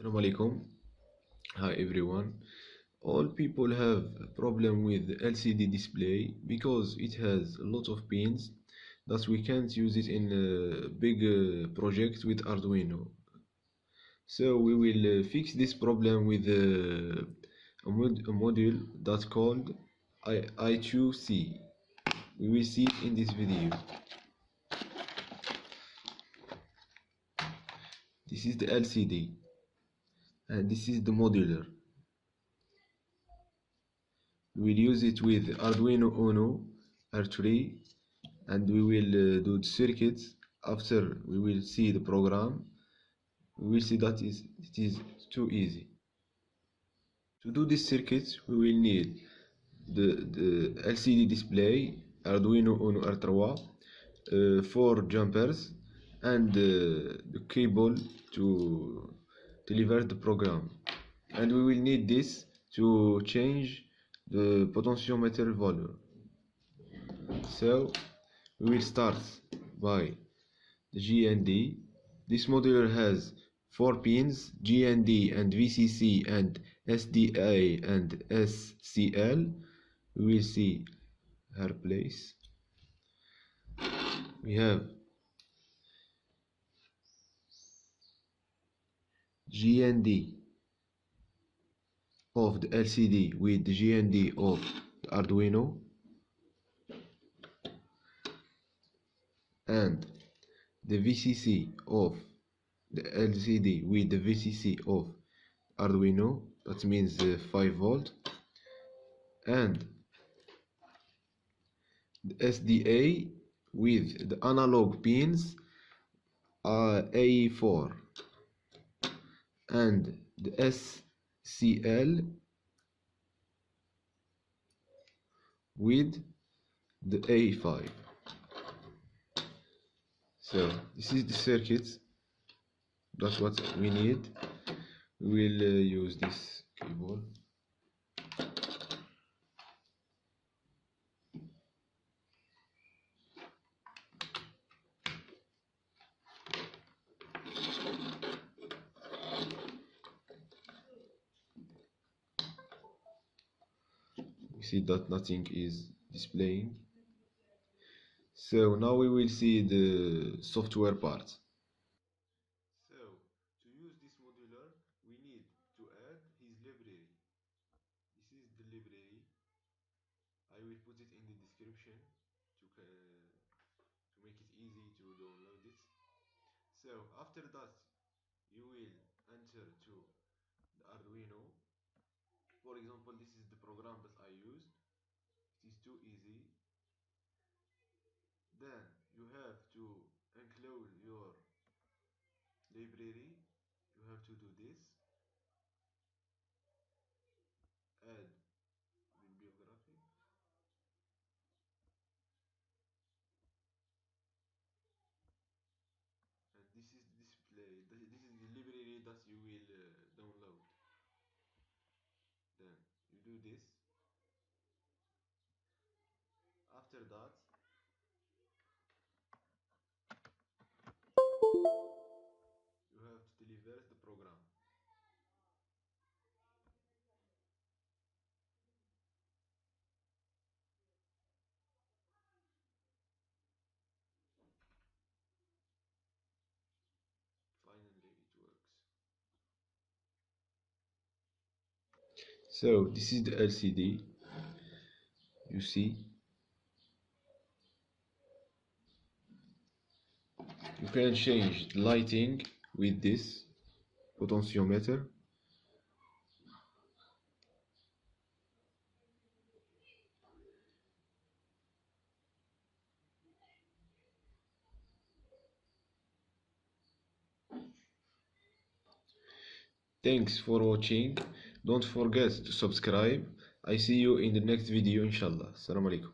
Assalamu alaikum. Hi everyone. All people have a problem with LCD display because it has a lot of pins that we can't use it in a big project with Arduino. So we will fix this problem with a module that's called i2c. We will see it in this video. This is the LCD and this is the modular. We will use it with Arduino Uno R3 and we will do the circuits. After we will see the program, we will see that it is too easy. To do this circuit, we will need the LCD display, Arduino Uno R3, 4 jumpers and the cable to deliver the program. And we will need this to change the potentiometer volume. So we will start by the GND. This modular has 4 pins, GND and VCC and SDA and SCL. We will see her place. We have GND of the LCD with the GND of the Arduino, and the VCC of the LCD with the VCC of Arduino, that means 5 volt, and the SDA with the analog pins A4 and the SCL with the A5. So this is the circuit. That's what we need. We will use this cable. We see that nothing is displaying. So now we will see the software part. So to use this modular, we need to add his library. This is the library. I will put it in the description to make it easy to download it. So after that, you will enter to the Arduino. For example, this is the program that I used. It is too easy. Then you have to include your library. You have to do this. Add bibliography. And this is display. This is the library that you will download. Then you do this. After that, you have to deliver the program. Finally, it works. So this is the LCD. You see, you can change the lighting with this potentiometer. Thanks for watching. Don't forget to subscribe. I see you in the next video, inshallah. Assalamu alaikum.